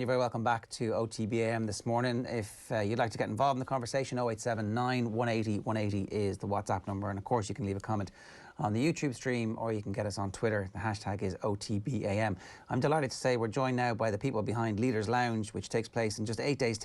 You're very welcome back to OTB AM this morning. If you'd like to get involved in the conversation, 0879 180 180 is the WhatsApp number. And of course, you can leave a comment on the YouTube stream or you can get us on Twitter. The hashtag is OTB AM. I'm delighted to say we're joined now by the people behind Leaders Lounge, which takes place in just 8 days'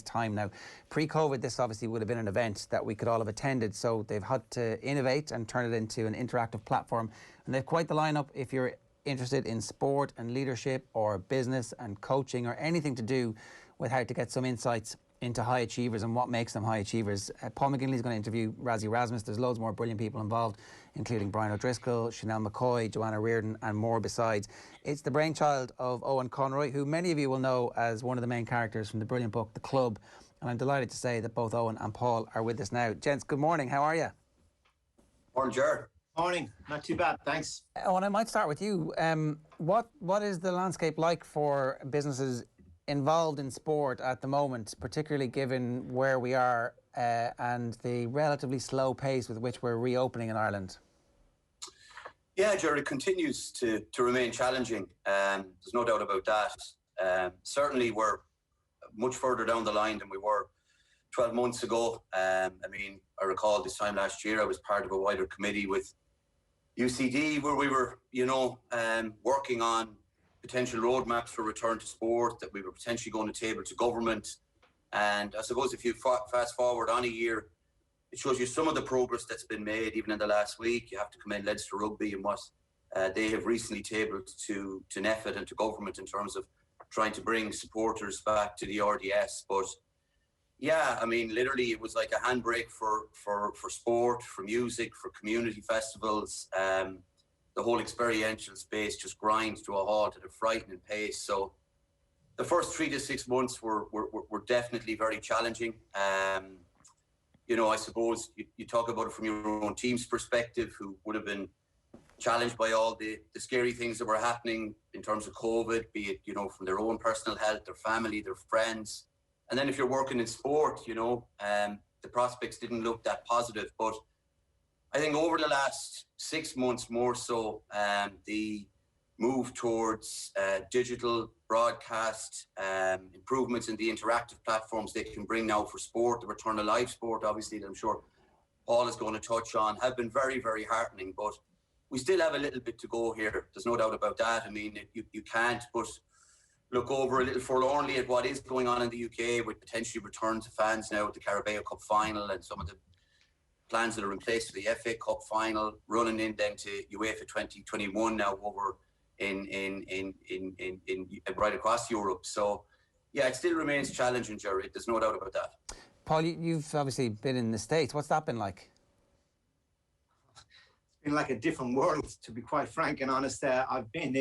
time now. Pre-COVID, this obviously would have been an event that we could all have attended. So they've had to innovate and turn it into an interactive platform. And they've quite the lineup if you're interested in sport and leadership or business and coaching or anything to do with how to get some insights into high achievers and what makes them high achievers. Paul McGinley is going to interview Razzie Erasmus. There's loads more brilliant people involved, including Brian O'Driscoll, Chanel McCoy, Joanna Reardon and more besides. It's the brainchild of Eoin Conroy, who many of you will know as one of the main characters from the brilliant book The Club, and I'm delighted to say that both Eoin and Paul are with us now. Gents, good morning. How are you? Morning, Ger. Morning, not too bad, thanks. Eoin, I might start with you. What is the landscape like for businesses involved in sport at the moment, particularly given where we are and the relatively slow pace with which we're reopening in Ireland? Yeah, Ger, it continues to remain challenging. There's no doubt about that. Certainly we're much further down the line than we were 12 months ago. I recall this time last year I was part of a wider committee with UCD where we were, working on potential roadmaps for return to sport that we were potentially going to table to government. And I suppose if you fast forward on a year, it shows you some of the progress that's been made even in the last week. You have to commend Leinster Rugby and what they have recently tabled to NEFIT and to government in terms of trying to bring supporters back to the RDS. But yeah, literally it was like a handbrake for sport, for music, for community festivals. The whole experiential space just grinds to a halt at a frightening pace. So the first 3 to 6 months were definitely very challenging. I suppose you talk about it from your own team's perspective, who would have been challenged by all the scary things that were happening in terms of COVID, be it, from their own personal health, their family, their friends. And then if you're working in sport, the prospects didn't look that positive. But I think over the last 6 months more so, the move towards digital broadcast, improvements in the interactive platforms they can bring now for sport, the return to live sport, obviously, that I'm sure Paul is going to touch on, have been very, very heartening. But we still have a little bit to go here. There's no doubt about that. You can't but look over a little forlornly at what is going on in the UK with potentially return to fans now at the Carabao Cup final and some of the plans that are in place for the FA Cup final, running in then to UEFA 2021 now over in right across Europe. So yeah, it still remains challenging, Jerry. There's no doubt about that. Paul, you've obviously been in the States. What's that been like? It's been like a different world, to be quite frank and honest. I've been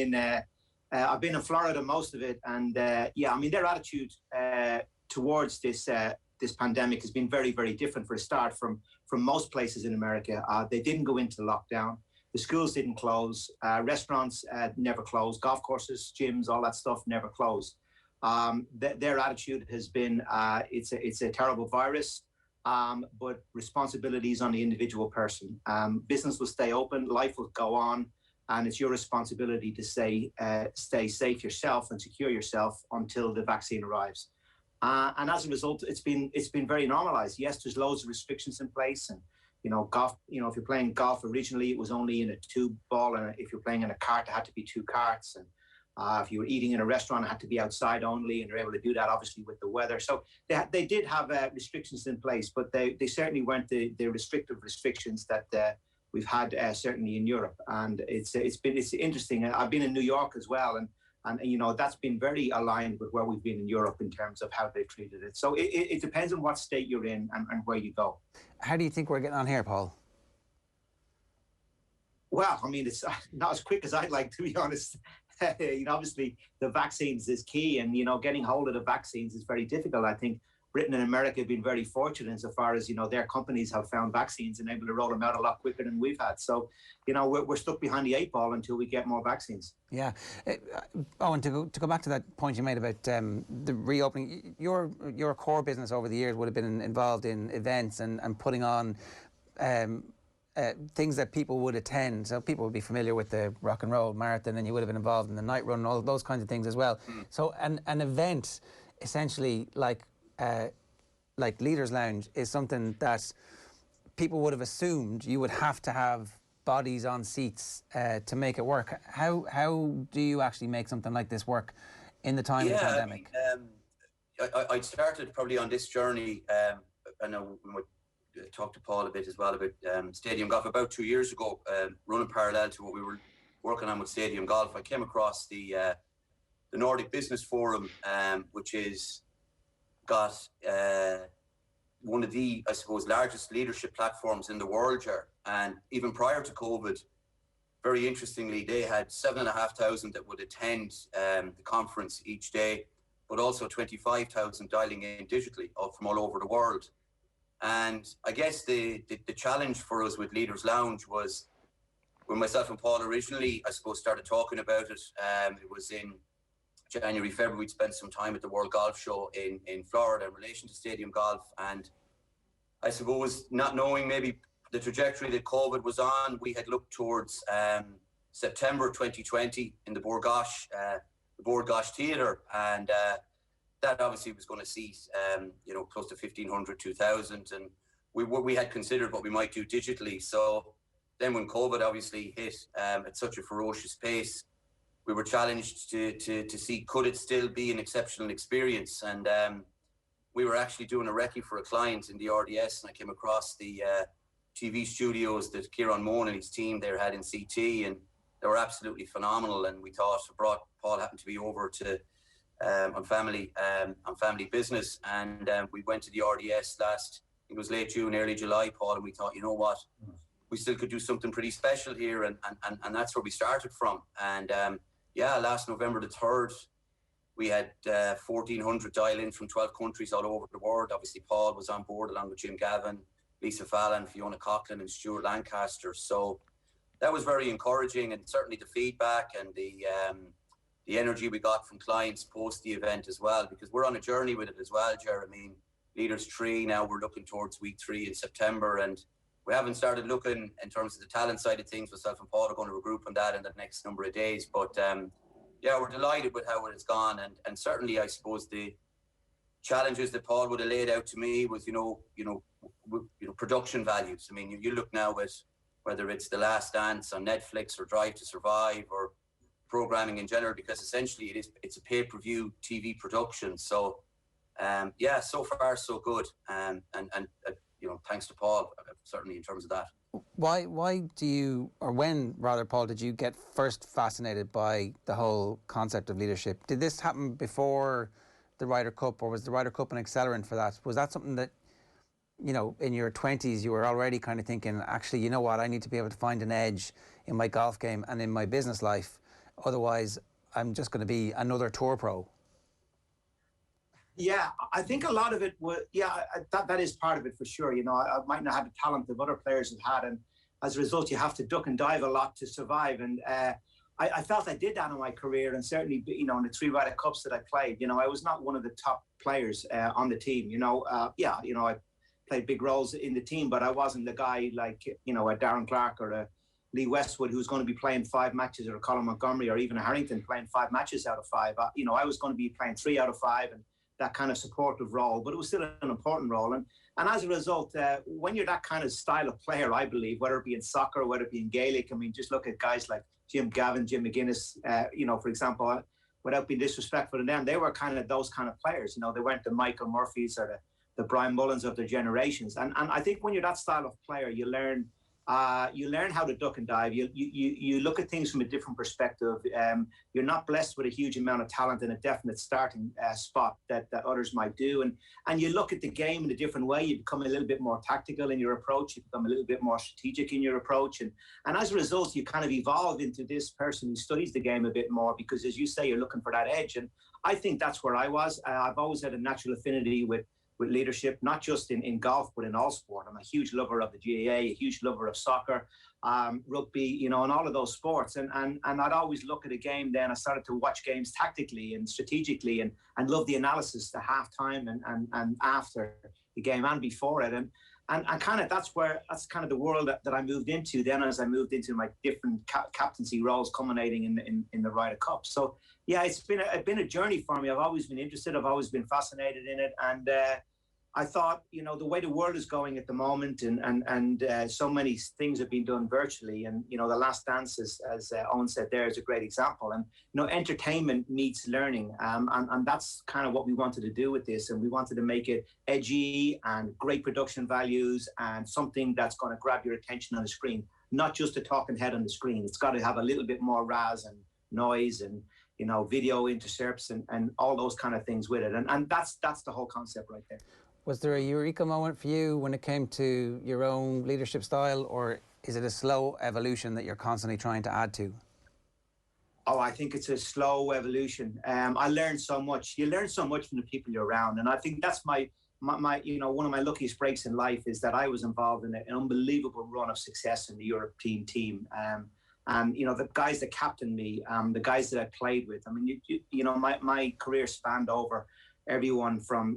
in Florida most of it, and their attitude towards this pandemic has been very, very different for a start from most places in America. They didn't go into lockdown. The schools didn't close. Restaurants never closed. Golf courses, gyms, all that stuff never closed. Their attitude has been, it's a terrible virus, but responsibility is on the individual person. Business will stay open, life will go on, and it's your responsibility to stay safe yourself and secure yourself until the vaccine arrives. And as a result, it's been very normalized. Yes, there's loads of restrictions in place, and golf. If you're playing golf originally, it was only in a 2 ball, and if you're playing in a cart, it had to be 2 carts. And if you were eating in a restaurant, it had to be outside only, and they're able to do that obviously with the weather. So they did have restrictions in place, but they certainly weren't the restrictive restrictions that we've had certainly in Europe. And it's interesting. I've been in New York as well, and that's been very aligned with where we've been in Europe in terms of how they've treated it. So it depends on what state you're in and where you go. How do you think we're getting on here, Paul? Well, it's not as quick as I'd like, to be honest. Obviously the vaccines is key, and getting hold of the vaccines is very difficult. I think Britain and America have been very fortunate insofar as their companies have found vaccines and able to roll them out a lot quicker than we've had. So we're stuck behind the 8 ball until we get more vaccines. Yeah. Eoin, to go back to that point you made about the reopening, your core business over the years would have been involved in events and putting on things that people would attend. So people would be familiar with the rock and roll marathon, and you would have been involved in the night run and all those kinds of things as well. So an event essentially like Leaders Lounge is something that people would have assumed you would have to have bodies on seats to make it work. How do you actually make something like this work in the time of the pandemic? I started probably on this journey. I know we talked to Paul a bit as well about Stadium Golf about 2 years ago, running parallel to what we were working on with Stadium Golf. I came across the Nordic Business Forum, which is got one of the, I suppose, largest leadership platforms in the world here. And even prior to COVID, very interestingly, they had 7,500 that would attend the conference each day, but also 25,000 dialing in digitally from all over the world. And I guess the challenge for us with Leaders Lounge was when myself and Paul originally, I suppose, started talking about it. It was in January, February. We'd spent some time at the World Golf Show in Florida in relation to Stadium Golf. And I suppose not knowing maybe the trajectory that COVID was on, we had looked towards September 2020 in the Bord Gáis Theatre. And that obviously was going to seat, close to 1,500, 2,000. And we had considered what we might do digitally. So then when COVID obviously hit at such a ferocious pace, we were challenged to see, could it still be an exceptional experience? And we were actually doing a recce for a client in the RDS, and I came across the TV studios that Kieran Moan and his team there had in CT, and they were absolutely phenomenal. And we thought, Paul happened to be over to on family business, and we went to the RDS last, I think it was late June, early July, Paul, and we thought, you know what, we still could do something pretty special here, and that's where we started from. And last November the 3rd, we had 1,400 dial in from 12 countries all over the world. Obviously, Paul was on board along with Jim Gavin, Lisa Fallon, Fiona Coughlin, and Stuart Lancaster. So that was very encouraging, and certainly the feedback and the energy we got from clients post the event as well, because we're on a journey with it as well, Jeremy. Leaders 3, now we're looking towards week 3 in September, and we haven't started looking in terms of the talent side of things. Myself and Paul are going to regroup on that in the next number of days. But we're delighted with how it has gone, and certainly I suppose the challenges that Paul would have laid out to me was, production values. I mean, you look now at whether it's The Last Dance on Netflix or Drive to Survive or programming in general, because essentially it's a pay-per-view TV production. So so far so good, and thanks to Paul, certainly in terms of that. Why do you, or when rather, Paul, did you get first fascinated by the whole concept of leadership? Did this happen before the Ryder Cup, or was the Ryder Cup an accelerant for that? Was that something that, in your 20s you were already kind of thinking, actually, you know what, I need to be able to find an edge in my golf game and in my business life, otherwise I'm just going to be another tour pro? Yeah, I think a lot of it was, that is part of it for sure. I might not have the talent that other players have had, and as a result, you have to duck and dive a lot to survive. And I felt I did that in my career, and certainly, in the 3 Ryder Cups that I played, I was not one of the top players on the team. I played big roles in the team, but I wasn't the guy like, a Darren Clark or a Lee Westwood who's going to be playing 5 matches, or a Colin Montgomery or even a Harrington playing 5 matches out of 5. I was going to be playing 3 out of 5, and that kind of supportive role, but it was still an important role. And as a result, when you're that kind of style of player, I believe, whether it be in soccer, whether it be in Gaelic, I mean, just look at guys like Jim Gavin, Jim McGuinness, for example, without being disrespectful to them, they were kind of those kind of players. They weren't the Michael Murphys or the Brian Mullins of their generations. And I think when you're that style of player, you learn how to duck and dive. You look at things from a different perspective. You're not blessed with a huge amount of talent in a definite starting spot that others might do. And you look at the game in a different way. You become a little bit more tactical in your approach. You become a little bit more strategic in your approach. And as a result, you kind of evolve into this person who studies the game a bit more, because, as you say, you're looking for that edge. And I think that's where I was. I've always had a natural affinity with leadership, not just in golf, but in all sport. I'm a huge lover of the GAA, a huge lover of soccer, rugby, and all of those sports. And I'd always look at a game then. I started to watch games tactically and strategically, and love the analysis, the halftime and after the game and before it. and kind of that's kind of the world that I moved into then, as I moved into my different captaincy roles, culminating in the Ryder Cup. So yeah, it's been a journey for me. I've always been interested. I've always been fascinated in it, and I thought, the way the world is going at the moment, and so many things have been done virtually, and The Last Dance, as Owen said there, is a great example. And entertainment meets learning, and that's kind of what we wanted to do with this. And we wanted to make it edgy and great production values, and something that's going to grab your attention on the screen, not just a talking head on the screen. It's got to have a little bit more razz and noise, and video intercepts, and all those kind of things with it. And that's the whole concept right there. Was there a eureka moment for you when it came to your own leadership style, or is it a slow evolution that you're constantly trying to add to? Oh, I think it's a slow evolution. I learned so much. You learn so much from the people you're around, and I think that's my one of my luckiest breaks in life is that I was involved in an unbelievable run of success in the European team. And the guys that captained me, the guys that I played with. I mean, my career spanned over everyone from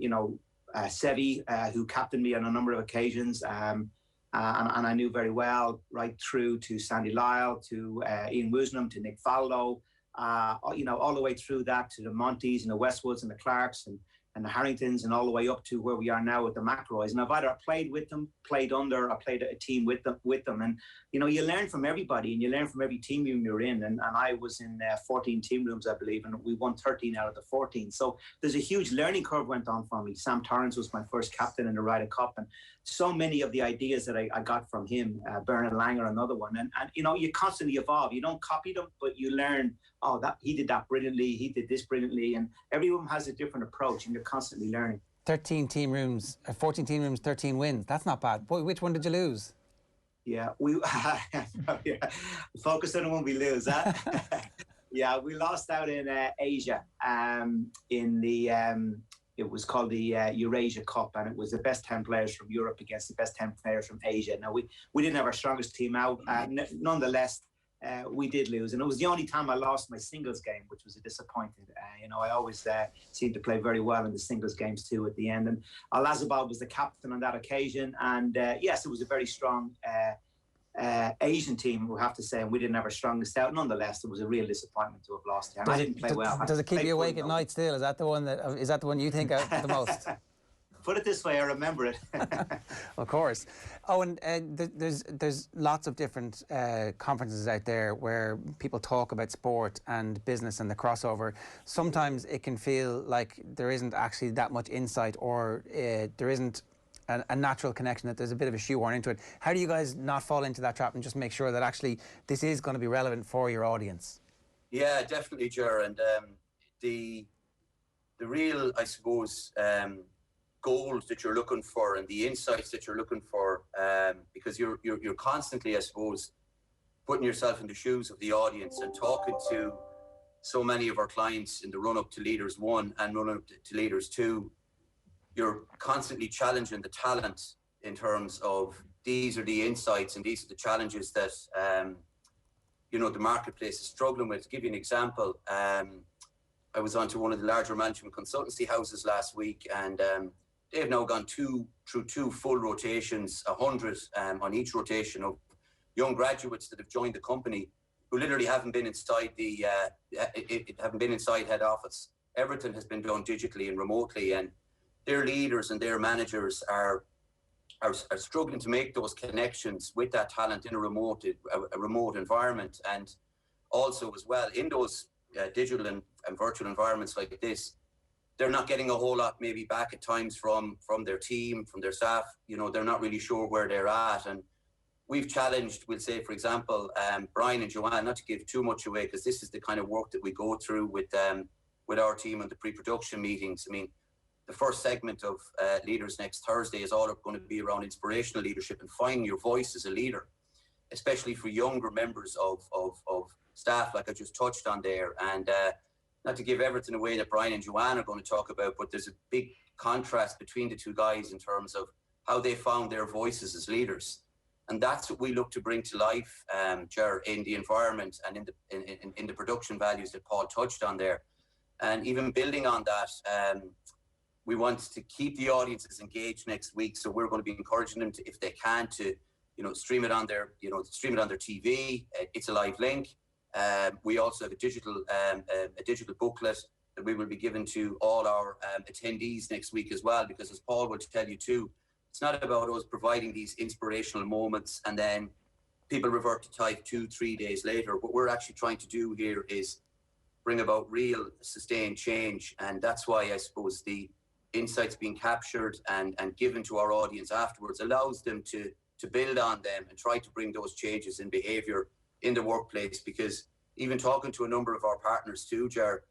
Sevi, who captained me on a number of occasions, and I knew very well, right through to Sandy Lyle, to Ian Woosnam, to Nick Faldo, all the way through that to the Monties and the Westwoods and the Clarks and the Harringtons, and all the way up to where we are now with the McElroys. And I've either played with them, played under, or played a team with them. And, you learn from everybody, and you learn from every team room you're in. And I was in 14 team rooms, I believe, and we won 13 out of the 14. So there's a huge learning curve went on for me. Sam Torrance was my first captain in the Ryder Cup. And so many of the ideas that I got from him, Bernard Langer, another one. And you constantly evolve. You don't copy them, but you learn, that he did that brilliantly, he did this brilliantly. And everyone has a different approach, and you're constantly learning. 14 team rooms, 13 wins. That's not bad. Boy, which one did you lose? Yeah, focus on the one we lose. Huh? Yeah, we lost out in Asia. In the it was called the Eurasia Cup, and it was the best 10 players from Europe against the best 10 players from Asia. Now we didn't have our strongest team out. Nonetheless, we did lose, and it was the only time I lost my singles game, which was a disappointment. I always seemed to play very well in the singles games too at the end. And Al-Azabal was the captain on that occasion, and yes, it was a very strong Asian team, we have to say, and we didn't have our strongest out. Nonetheless, it was a real disappointment to have lost. And I didn't play well. Does it keep you awake at night still? Is that the one you think of the most? Put it this way, I remember it. Of course. Oh, and there's lots of different conferences out there where people talk about sport and business and the crossover. Sometimes it can feel like there isn't actually that much insight, or there isn't a natural connection, that there's a bit of a shoehorn into it. How do you guys not fall into that trap and just make sure that actually this is going to be relevant for your audience? Yeah, definitely, Ger. And the real, I suppose, goals that you're looking for and the insights that you're looking for, because you're constantly, I suppose, putting yourself in the shoes of the audience and talking to so many of our clients in the run-up to Leaders 1 and run-up to Leaders 2. You're constantly challenging the talent in terms of these are the insights and these are the challenges that the marketplace is struggling with. To give you an example, I was on to one of the larger management consultancy houses last week, and they've now gone through two full rotations, 100 on each rotation of young graduates that have joined the company who literally haven't been inside haven't been inside head office. Everything has been done digitally and remotely, and their leaders and their managers are struggling to make those connections with that talent in a remote environment. And also as well, in those digital and virtual environments like this, they're not getting a whole lot maybe back at times from their team, from their staff. They're not really sure where they're at. And we've challenged, we'll say, for example, Brian and Joanne, not to give too much away, because this is the kind of work that we go through with our team on the pre-production meetings. I mean, the first segment of Leaders next Thursday is all going to be around inspirational leadership and finding your voice as a leader, especially for younger members of staff, like I just touched on there. And not to give everything away that Brian and Joanne are going to talk about, but there's a big contrast between the two guys in terms of how they found their voices as leaders. And that's what we look to bring to life, Ger, in the environment and in the production values that Paul touched on there. And even building on that, we want to keep the audiences engaged next week. So we're going to be encouraging them to, if they can, to, stream it on their, stream it on their TV. It's a live link. We also have a digital booklet that we will be giving to all our attendees next week as well, because as Paul will tell you too, it's not about us providing these inspirational moments and then people revert to type 2-3 days later. What we're actually trying to do here is bring about real sustained change. And that's why I suppose the insights being captured and given to our audience afterwards allows them to build on them and try to bring those changes in behaviour in the workplace. Because even talking to a number of our partners too, Ger,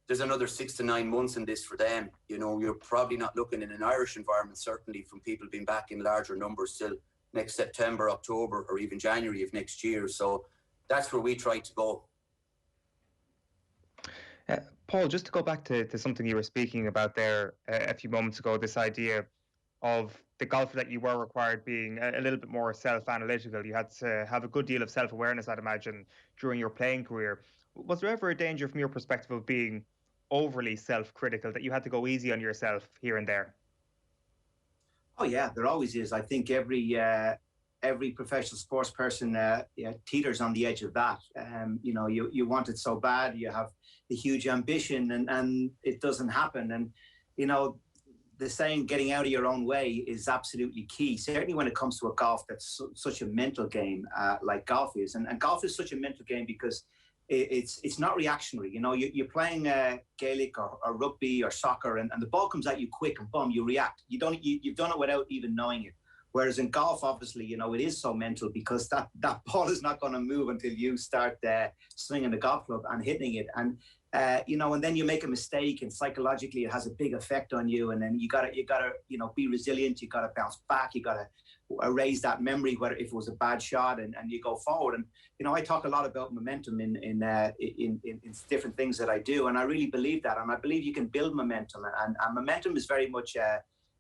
there's another 6 to 9 months in this for them. You're probably not looking in an Irish environment, certainly from people being back in larger numbers till next September, October, or even January of next year. So that's where we try to go. Paul, just to go back to something you were speaking about there a few moments ago, this idea of the golfer that you were required being a little bit more self-analytical. You had to have a good deal of self-awareness, I'd imagine, during your playing career. Was there ever a danger from your perspective of being overly self-critical, that you had to go easy on yourself here and there? Oh yeah, there always is. I think every professional sports person teeters on the edge of that. You want it so bad, you have the huge ambition, and it doesn't happen. And the saying, getting out of your own way, is absolutely key, certainly when it comes to a golf that's such a mental game like golf is. And golf is such a mental game because it's not reactionary. You're playing Gaelic or rugby or soccer, and the ball comes at you quick and boom, you react. You've done it without even knowing it. Whereas in golf, obviously, it is so mental, because that ball is not going to move until you start swinging the golf club and hitting it. And and then you make a mistake, and psychologically it has a big effect on you. And then you gotta be resilient. You gotta bounce back. You gotta erase that memory, whether if it was a bad shot, and you go forward. And I talk a lot about momentum in different things that I do, and I really believe that. And I believe you can build momentum, and momentum is very much.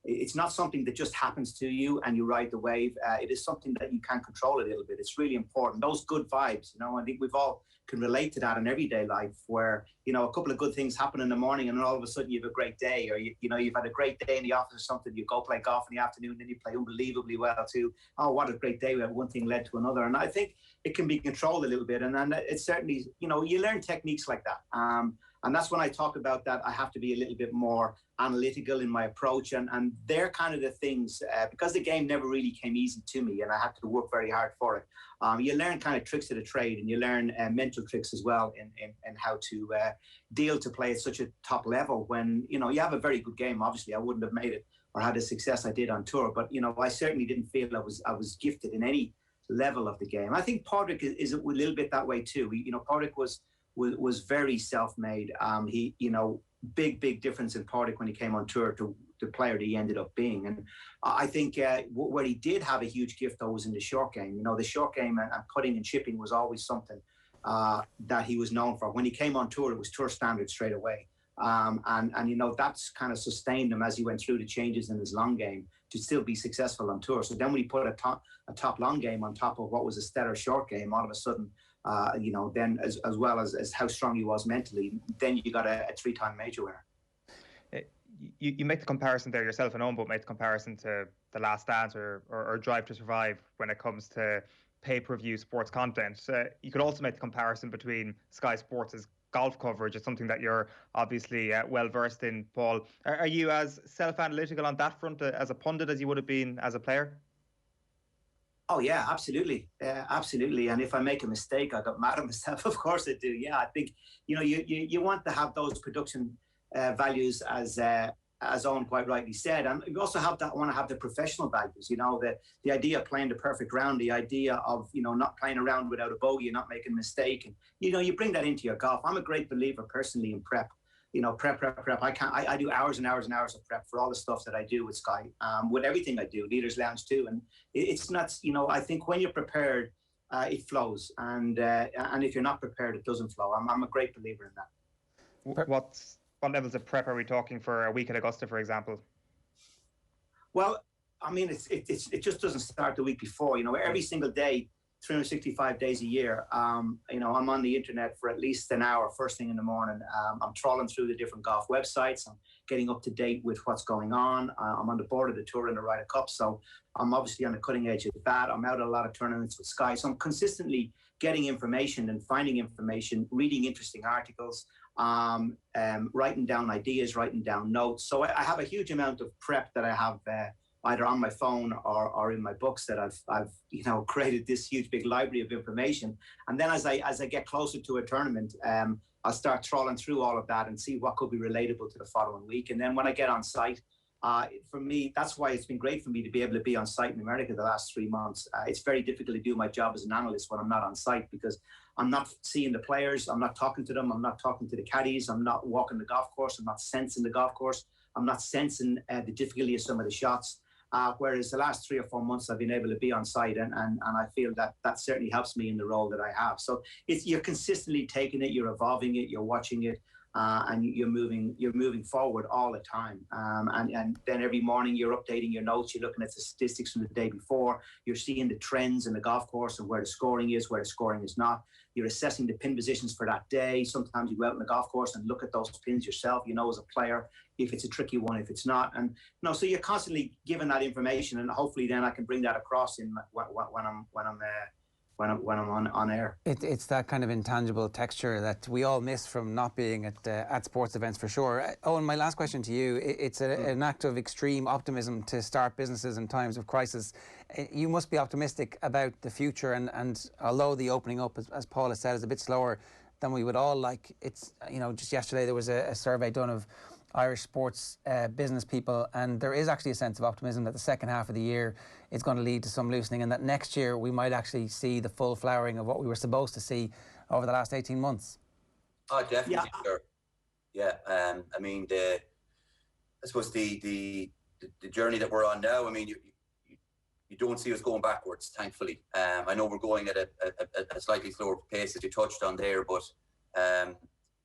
It's not something that just happens to you and you ride the wave. It is something that you can control a little bit. It's really important. Those good vibes, I think we've all can relate to that in everyday life, where, a couple of good things happen in the morning and then all of a sudden you have a great day, or you've had a great day in the office or something. You go play golf in the afternoon, then you play unbelievably well too. Oh, what a great day. One thing led to another. And I think it can be controlled a little bit. And then it's certainly, you learn techniques like that. And that's when I talk about that, I have to be a little bit more analytical in my approach. And they're kind of the things, because the game never really came easy to me and I had to work very hard for it. You learn kind of tricks of the trade, and you learn mental tricks as well in how to deal to play at such a top level when, you have a very good game. Obviously, I wouldn't have made it or had the success I did on tour. But, I certainly didn't feel I was gifted in any level of the game. I think Padraig is a little bit that way too. Padraig was very self-made. He, big difference in Padraig when he came on tour to the player that he ended up being. And I think where he did have a huge gift though was in the short game. The short game and putting and chipping was always something that he was known for. When he came on tour, it was tour standard straight away. And that's kind of sustained him as he went through the changes in his long game to still be successful on tour. So then when he put a top long game on top of what was a stellar short game, all of a sudden, then as well as how strong he was mentally, then you got a 3-time major winner. You make the comparison there yourself, and Owen both make the comparison to The Last Dance or Drive to Survive when it comes to pay-per-view sports content. You could also make the comparison between Sky Sports' golf coverage. It's something that you're obviously well versed in, Paul. Are you as self-analytical on that front as a pundit as you would have been as a player? Oh yeah, absolutely, absolutely. And if I make a mistake, I got mad at myself. Of course I do. Yeah, I think you want to have those production values as Owen quite rightly said, and you also want to have the professional values. The idea of playing the perfect round, the idea of not playing around without a bogey, not making a mistake, and you bring that into your golf. I'm a great believer personally in prep. Prep. I do hours and hours and hours of prep for all the stuff that I do with Sky, with everything I do, Leaders Lounge too. And it's not, I think when you're prepared, it flows. And if you're not prepared, it doesn't flow. I'm a great believer in that. What levels of prep are we talking for a week at Augusta, for example? Well, I mean, it just doesn't start the week before. Every single day, 365 days a year. You know, I'm on the internet for at least an hour first thing in the morning. I'm trawling through the different golf websites. I'm getting up to date with what's going on. I'm on the board of the Tour and the Ryder Cup, so I'm obviously on the cutting edge of that. I'm out at a lot of tournaments with Sky, so I'm consistently getting information and finding information, reading interesting articles, writing down ideas, writing down notes. So I have a huge amount of prep that I have either on my phone or in my books that I've you know, created this huge big library of information. And then as I get closer to a tournament, I'll start trawling through all of that and see what could be relatable to the following week. And then when I get on site, for me, that's why it's been great for me to be able to be on site in America the last 3 months. It's very difficult to do my job as an analyst when I'm not on site, because I'm not seeing the players, I'm not talking to them, I'm not talking to the caddies, I'm not walking the golf course, I'm not sensing the golf course, I'm not sensing the difficulty of some of the shots. Whereas the last 3 or 4 months I've been able to be on site, and I feel that certainly helps me in the role that I have. So you're consistently taking it, you're evolving it, you're watching it, and you're moving forward all the time. And then every morning you're updating your notes, you're looking at the statistics from the day before, you're seeing the trends in the golf course and where the scoring is, where the scoring is not. You're assessing the pin positions for that day. Sometimes you go out on the golf course and look at those pins yourself, you know, as a player, if it's a tricky one, if it's not. And you know, so you're constantly given that information, and hopefully then I can bring that across in when I'm on air. It's that kind of intangible texture that we all miss from not being at sports events, for sure. Eoin, my last question to you, it's an act of extreme optimism to start businesses in times of crisis. You must be optimistic about the future, and although the opening up, as Paul has said, is a bit slower than we would all like, it's, you know, just yesterday there was a survey done of Irish sports business people, and there is actually a sense of optimism that the second half of the year is going to lead to some loosening, and that next year we might actually see the full flowering of what we were supposed to see over the last 18 months. Oh, definitely, sure. Yeah, I mean, I suppose the journey that we're on now, I mean, you don't see us going backwards, thankfully. I know we're going at a slightly slower pace, as you touched on there, but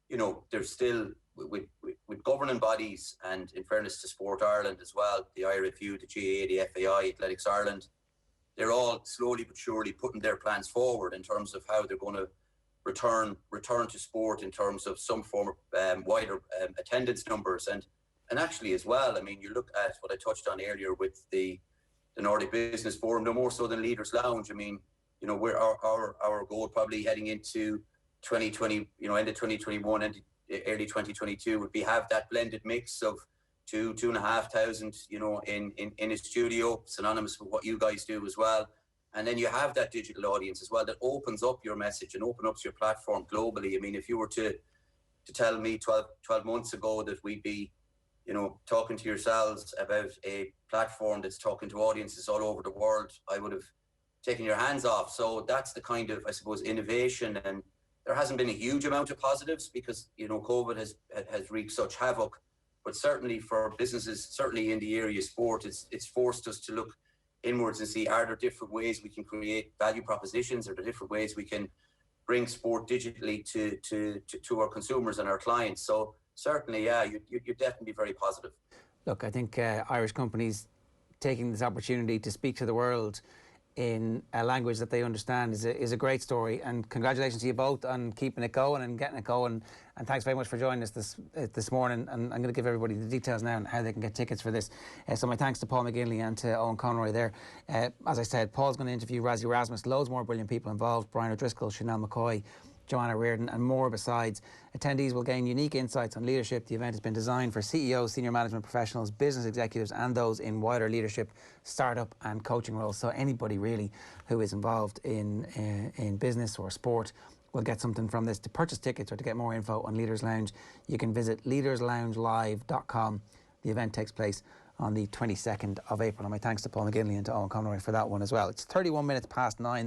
you know, there's still, with governing bodies, and in fairness to Sport Ireland as well, the IRFU, the GAA, the FAI, Athletics Ireland, they're all slowly but surely putting their plans forward in terms of how they're going to return to sport in terms of some form of wider attendance numbers. And actually as well, I mean, you look at what I touched on earlier with the Nordic Business Forum, no more so than Leaders Lounge. I mean, you know, we're our goal probably heading into 2020, you know, end of 2021 and early 2022 would be have that blended mix of 2,500, you know, in a studio, synonymous with what you guys do as well. And then you have that digital audience as well that opens up your message and opens up your platform globally. I mean, if you were to tell me 12 months ago that we'd be, you know, talking to yourselves about a platform that's talking to audiences all over the world, I would have taken your hands off. So that's the kind of, I suppose, innovation. And there hasn't been a huge amount of positives because, you know, COVID has wreaked such havoc. But certainly for businesses, certainly in the area of sport, it's forced us to look inwards and see, are there different ways we can create value propositions? Are there different ways we can bring sport digitally to our consumers and our clients? So certainly, yeah, you're definitely very positive. Look, I think Irish companies taking this opportunity to speak to the world in a language that they understand is a great story, and congratulations to you both on keeping it going and getting it going, and thanks very much for joining us this morning. And I'm going to give everybody the details now on how they can get tickets for this. So my thanks to Paul McGinley and to Eoin Conroy there. As I said, Paul's going to interview Razzie Erasmus, loads more brilliant people involved: Brian O'Driscoll, Chanel McCoy, Joanna Reardon, and more besides. Attendees will gain unique insights on leadership. The event has been designed for CEOs, senior management professionals, business executives, and those in wider leadership, startup and coaching roles. So anybody really who is involved in business or sport will get something from this. To purchase tickets or to get more info on Leaders Lounge, you can visit leadersloungelive.com. The event takes place on the 22nd of April. And my thanks to Paul McGinley and to Eoin Conroy for that one as well. It's 31 minutes past 9.